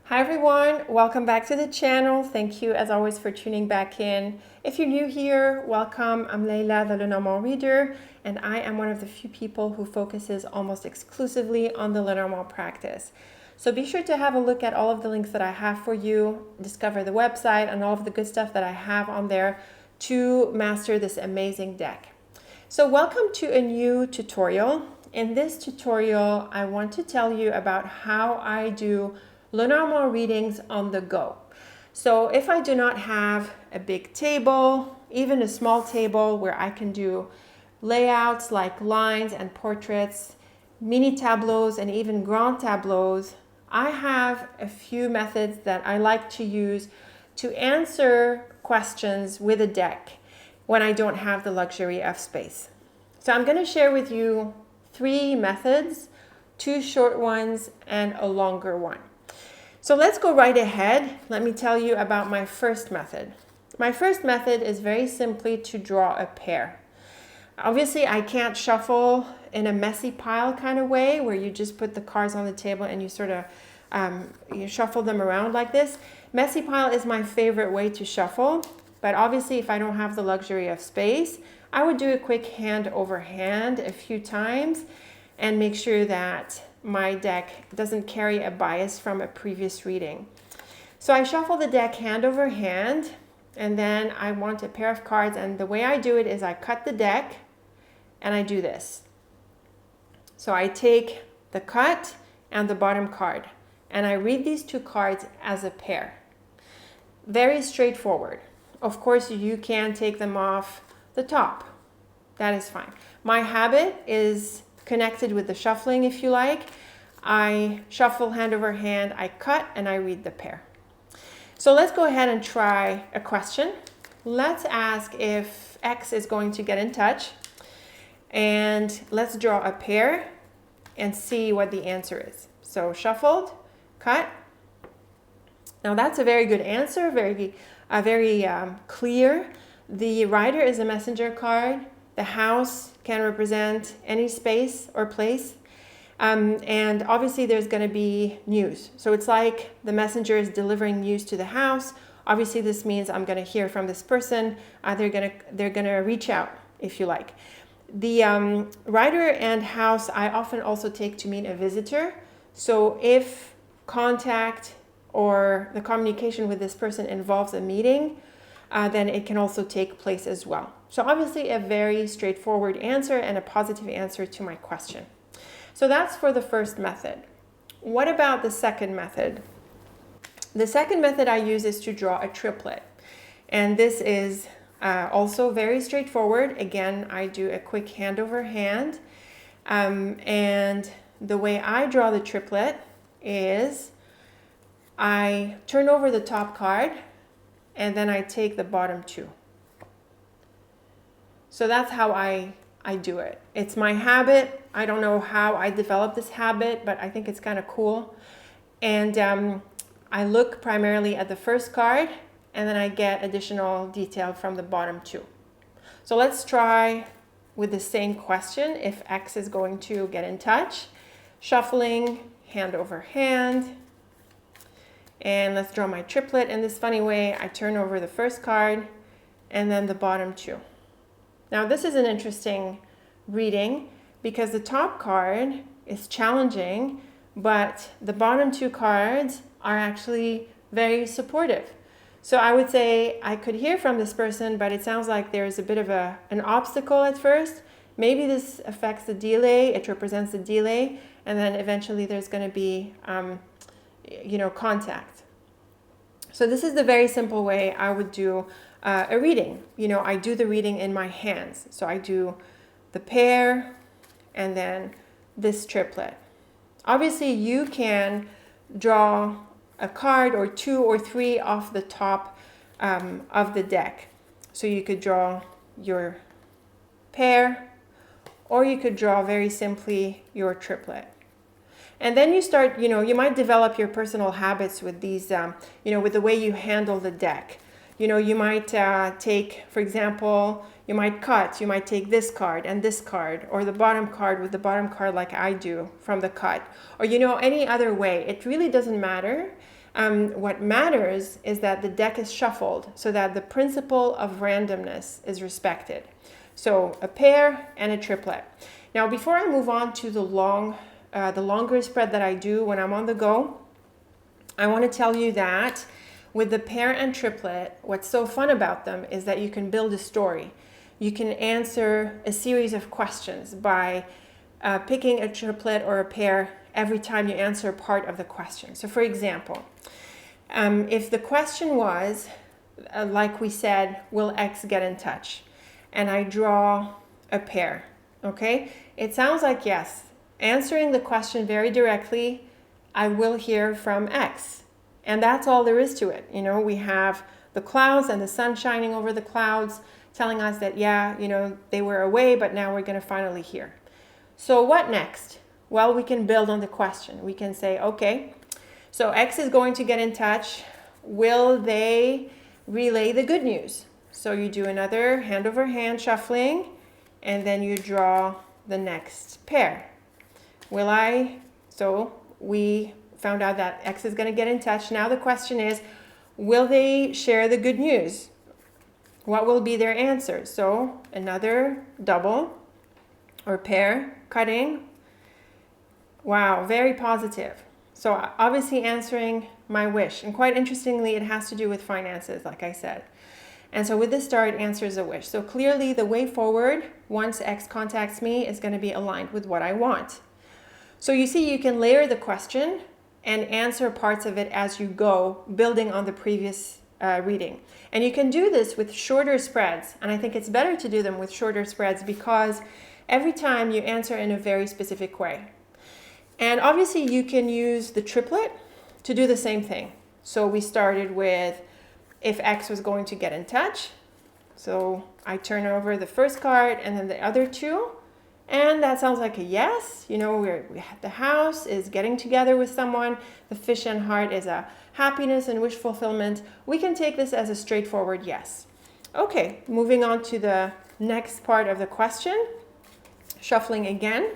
Hi everyone, welcome back to the channel. Thank you as always for tuning back in. If you're new here, welcome. I'm Leila, the Lenormand reader, and I am one of the few people who focuses almost exclusively on the Lenormand practice. So be sure to have a look at all of the links that I have for you, discover the website and all of the good stuff that I have on there to master this amazing deck. So welcome to a new tutorial. In this tutorial, I want to tell you about how I do Lenormand readings on the go. So if I do not have a big table, even a small table where I can do layouts like lines and portraits, mini tableaus and even grand tableaus, I have a few methods that I like to use to answer questions with a deck when I don't have the luxury of space. So I'm going to share with you 3 methods, 2 short ones and a longer one. So let's go right ahead. Let me tell you about my first method. My first method is very simply to draw a pair. Obviously, I can't shuffle in a messy pile kind of way where you just put the cards on the table and you sort of you shuffle them around like this. Messy pile is my favorite way to shuffle, but obviously if I don't have the luxury of space, I would do a quick hand over hand a few times and make sure that my deck doesn't carry a bias from a previous reading. So I shuffle the deck hand over hand, and then I want a pair of cards, and the way I do it is I cut the deck and I do this. So I take the cut and the bottom card and I read these 2 cards as a pair. Very straightforward. Of course, you can take them off the top. That is fine. My habit is connected with the shuffling, if you like. I shuffle hand over hand, I cut, and I read the pair. So let's go ahead and try a question. Let's ask if X is going to get in touch, and let's draw a pair and see what the answer is. So shuffled, cut. Now that's a very good answer, very clear. The rider is a messenger card. The house can represent any space or place. And obviously there's going to be news. So it's like the messenger is delivering news to the house. Obviously this means I'm going to hear from this person. They're going to reach out, if you like. The rider and house I often also take to mean a visitor. So if contact or the communication with this person involves a meeting, then it can also take place as well. So obviously a very straightforward answer and a positive answer to my question. So that's for the first method. What about the second method? The second method I use is to draw a triplet. And this is also very straightforward. Again, I do a quick hand over hand. And the way I draw the triplet is I turn over the top card and then I take the bottom 2. So that's how I do it. It's my habit. I don't know how I developed this habit, but I think it's kind of cool. And I look primarily at the first card, and then I get additional detail from the bottom 2. So let's try with the same question if X is going to get in touch. Shuffling, hand over hand. And let's draw my triplet in this funny way. I turn over the first card and then the bottom 2. Now this is an interesting reading because the top card is challenging, but the bottom 2 cards are actually very supportive. So I would say I could hear from this person, but it sounds like there's a bit of an obstacle at first. Maybe this affects the delay, it represents the delay, and then eventually there's going to be contact. So this is the very simple way I would do a reading. I do the reading in my hands. So I do the pair and then this triplet. Obviously you can draw a card or 2 or 3 off the top of the deck. So you could draw your pair, or you could draw very simply your triplet. And then you start, you might develop your personal habits with these, with the way you handle the deck. You might take, for example, you might cut, you might take this card and this card, or the bottom card with the bottom card like I do from the cut, or any other way. It really doesn't matter. What matters is that the deck is shuffled so that the principle of randomness is respected. So a pair and a triplet. Now, before I move on to the longer spread that I do when I'm on the go, I want to tell you that with the pair and triplet, what's so fun about them is that you can build a story. You can answer a series of questions by picking a triplet or a pair every time you answer part of the question. So for example, if the question was, like we said, will X get in touch? And I draw a pair, okay? It sounds like yes. Answering the question very directly, I will hear from X. And that's all there is to it. You know, we have the clouds and the sun shining over the clouds telling us that, yeah, you know, they were away, but now we're going to finally hear. So what next? Well, we can build on the question. We can say, okay, so X is going to get in touch. Will they relay the good news? So you do another hand over hand shuffling, and then you draw the next pair. Will I? So we found out that X is going to get in touch. Now the question is, will they share the good news? What will be their answer? So another double or pair cutting. Wow, very positive. So obviously answering my wish. And quite interestingly, it has to do with finances, like I said. And so with the star, it answers a wish. So clearly the way forward, once X contacts me, is going to be aligned with what I want. So you see, you can layer the question and answer parts of it as you go, building on the previous reading. And you can do this with shorter spreads. And I think it's better to do them with shorter spreads because every time you answer in a very specific way. And obviously you can use the triplet to do the same thing. So we started with if X was going to get in touch. So I turn over the first card and then the other two. And that sounds like a yes. You know, the house is getting together with someone. The fish and heart is a happiness and wish fulfillment. We can take this as a straightforward yes. Okay, moving on to the next part of the question. Shuffling again.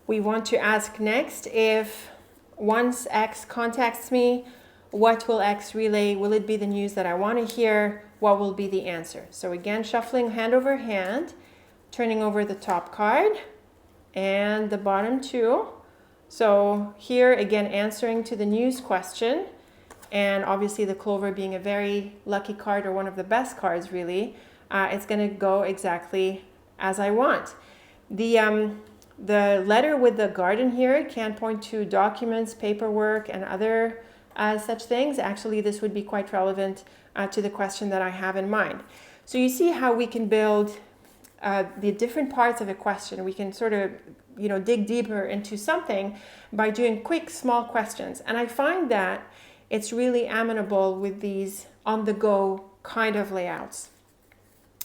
We want to ask next, if once X contacts me, what will X relay? Will it be the news that I want to hear? What will be the answer? So again, shuffling hand over hand, turning over the top card and the bottom two. So here again, answering to the news question, and obviously the clover being a very lucky card or one of the best cards really, it's going to go exactly as I want. The letter with the garden here can point to documents, paperwork, and other such things. Actually, this would be quite relevant to the question that I have in mind. So you see how we can build the different parts of a question. We can sort of, you know, dig deeper into something by doing quick, small questions. And I find that it's really amenable with these on-the-go kind of layouts.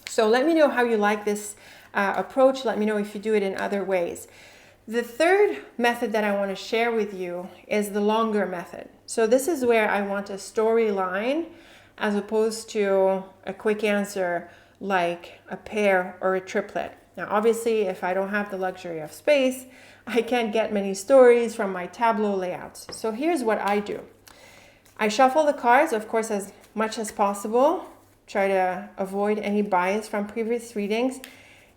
So let me know how you like this approach. Let me know if you do it in other ways. The third method that I want to share with you is the longer method. So this is where I want a storyline as opposed to a quick answer like a pair or a triplet. Now, obviously, if I don't have the luxury of space, I can't get many stories from my Tableau layouts. So here's what I do. I shuffle the cards, of course, as much as possible. Try to avoid any bias from previous readings.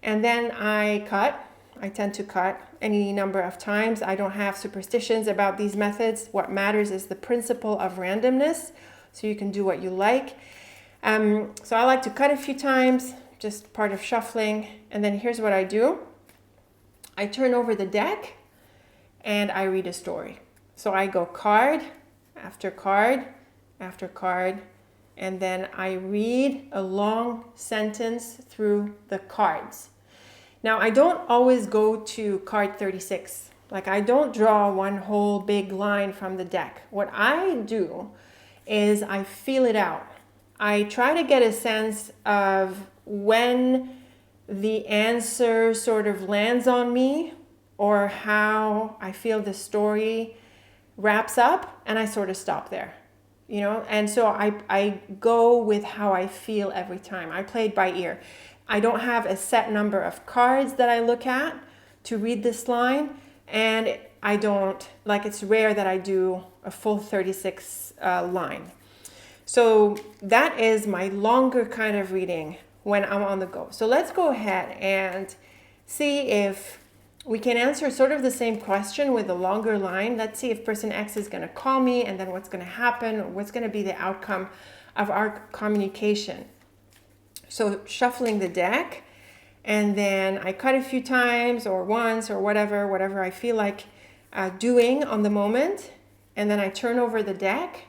And then I cut. I tend to cut any number of times. I don't have superstitions about these methods. What matters is the principle of randomness. So you can do what you like. So I like to cut a few times, just part of shuffling. And then here's what I do. I turn over the deck and I read a story. So I go card after card after card. And then I read a long sentence through the cards. Now, I don't always go to card 36. Like, I don't draw one whole big line from the deck. What I do is I feel it out. I try to get a sense of when the answer sort of lands on me or how I feel the story wraps up, and I sort of stop there. You know, and so I go with how I feel every time. I play it by ear. I don't have a set number of cards that I look at to read this line, and I don't, like, it's rare that I do a full 36 line. So that is my longer kind of reading when I'm on the go. So let's go ahead and see if we can answer sort of the same question with a longer line. Let's see if person X is going to call me, and then what's going to happen, or what's going to be the outcome of our communication. So shuffling the deck, and then I cut a few times or once or whatever I feel like doing on the moment. And then I turn over the deck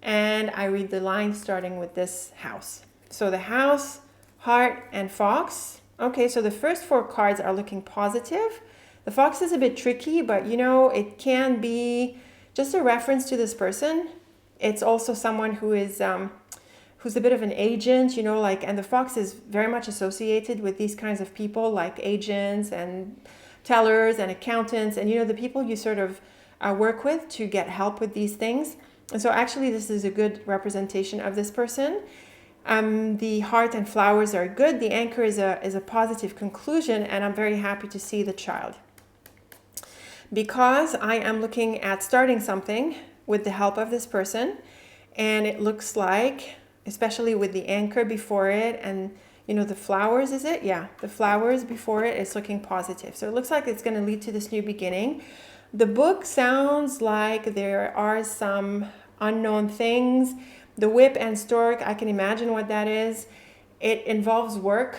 and I read the line starting with this house. So the house, heart, and fox. Okay, so the first 4 cards are looking positive. The fox is a bit tricky, but you know, it can be just a reference to this person. It's also someone who is who's a bit of an agent, you know, like, and the fox is very much associated with these kinds of people, like agents and tellers and accountants, and you know, the people you sort of work with to get help with these things. And so actually this is a good representation of this person. The heart and flowers are good. The anchor is a positive conclusion, and I'm very happy to see the child. Because I am looking at starting something with the help of this person, and it looks like, especially with the anchor before it and you know the flowers, is it? Yeah, the flowers before it is looking positive. So it looks like it's going to lead to this new beginning. The book sounds like there are some unknown things. The whip and stork, I can imagine what that is. It involves work.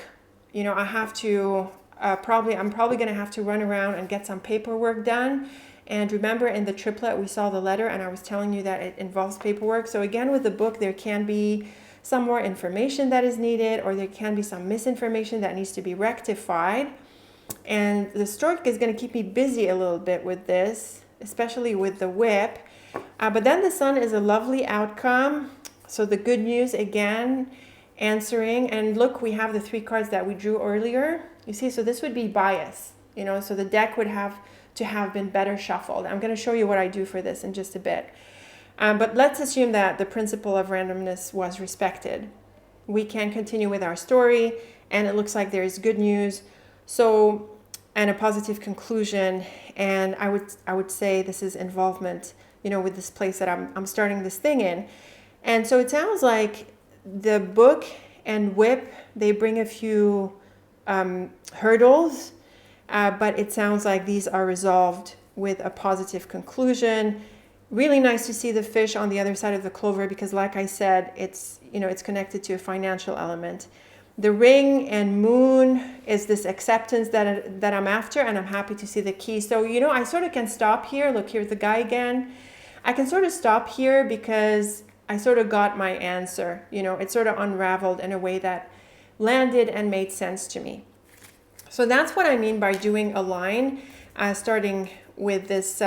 You know, I have to I'm probably going to have to run around and get some paperwork done. And remember, in the triplet, we saw the letter, and I was telling you that it involves paperwork. So again, with the book, there can be some more information that is needed, or there can be some misinformation that needs to be rectified. And the stork is going to keep me busy a little bit with this, especially with the whip. But then the sun is a lovely outcome. So the good news, again, answering. And look, we have the 3 cards that we drew earlier. You see, so this would be bias, you know, so the deck would have to have been better shuffled. I'm going to show you what I do for this in just a bit. But let's assume that the principle of randomness was respected. We can continue with our story, and it looks like there is good news, so, and a positive conclusion. And I would say this is involvement, you know, with this place that I'm starting this thing in. And so it sounds like the book and whip, they bring a few hurdles, but it sounds like these are resolved with a positive conclusion. Really nice to see the fish on the other side of the clover, because like I said, it's, you know, it's connected to a financial element. The ring and moon is this acceptance that I'm after, and I'm happy to see the key. So, you know, I sort of can stop here. Look, here's the guy again. I can sort of stop here because I sort of got my answer. You know, it sort of unraveled in a way that landed and made sense to me. So that's what I mean by doing a line, starting with this,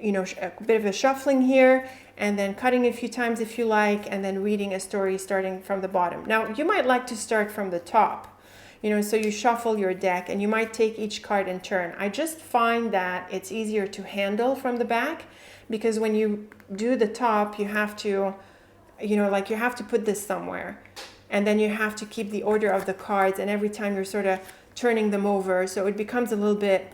you know, a bit of a shuffling here, and then cutting a few times if you like, and then reading a story starting from the bottom. Now, you might like to start from the top, you know, so you shuffle your deck, and you might take each card in turn. I just find that it's easier to handle from the back, because when you do the top, you have to, you know, like you have to put this somewhere, and then you have to keep the order of the cards, and every time you're sort of turning them over, so it becomes a little bit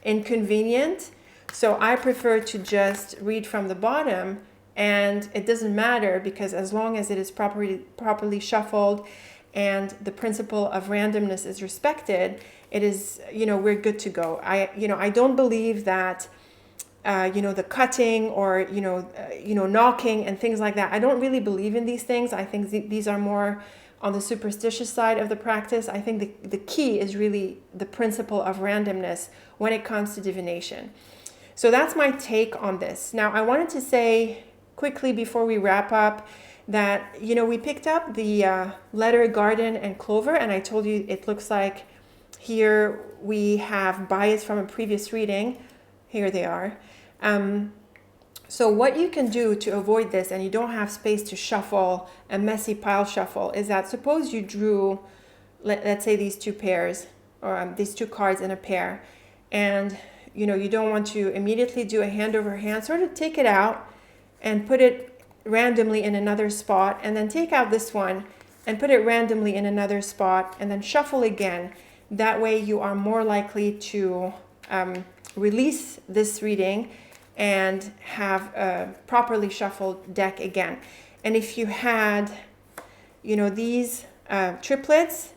inconvenient. So I prefer to just read from the bottom, and it doesn't matter, because as long as it is properly shuffled and the principle of randomness is respected, it is, you know, we're good to go. I don't believe that you know, the cutting or you know, knocking and things like that. I don't really believe in these things. I think these are more on the superstitious side of the practice. I think the key is really the principle of randomness when it comes to divination. So that's my take on this. Now, I wanted to say quickly before we wrap up that, you know, we picked up the letter, garden, and clover, and I told you it looks like here we have bias from a previous reading. Here they are. So what you can do to avoid this, and you don't have space to shuffle a messy pile shuffle, is that suppose you drew, let's say these 2 pairs, or these 2 cards in a pair, and you know, you don't want to immediately do a hand over hand. Sort of take it out and put it randomly in another spot, and then take out this one and put it randomly in another spot, and then shuffle again. That way you are more likely to release this reading and have a properly shuffled deck again. And if you had, these triplets,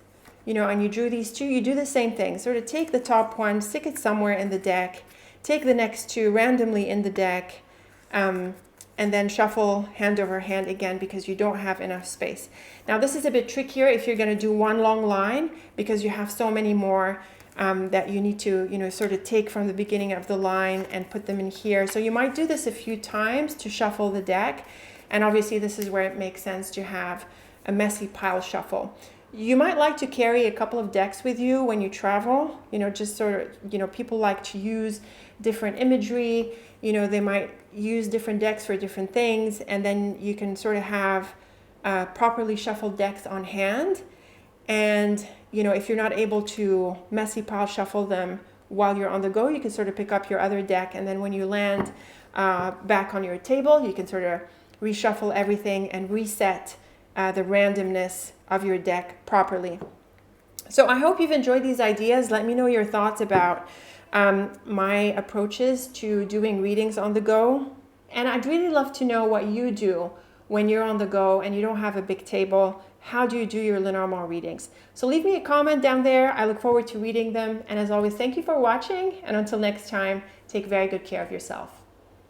and you drew these two, you do the same thing. Sort of take the top one, stick it somewhere in the deck, take the next two randomly in the deck, and then shuffle hand over hand again because you don't have enough space. Now this is a bit trickier if you're going to do one long line because you have so many more that you need to, sort of take from the beginning of the line and put them in here. So you might do this a few times to shuffle the deck. And obviously this is where it makes sense to have a messy pile shuffle. You might like to carry a couple of decks with you when you travel, just sort of, people like to use different imagery, they might use different decks for different things, and then you can sort of have properly shuffled decks on hand. And, if you're not able to messy pile shuffle them while you're on the go, you can sort of pick up your other deck, and then when you land back on your table, you can sort of reshuffle everything and reset the randomness of your deck properly. So I hope you've enjoyed these ideas. Let me know your thoughts about my approaches to doing readings on the go. And I'd really love to know what you do when you're on the go and you don't have a big table. How do you do your Lenormand readings? So leave me a comment down there. I look forward to reading them. And as always, thank you for watching. And until next time, take very good care of yourself.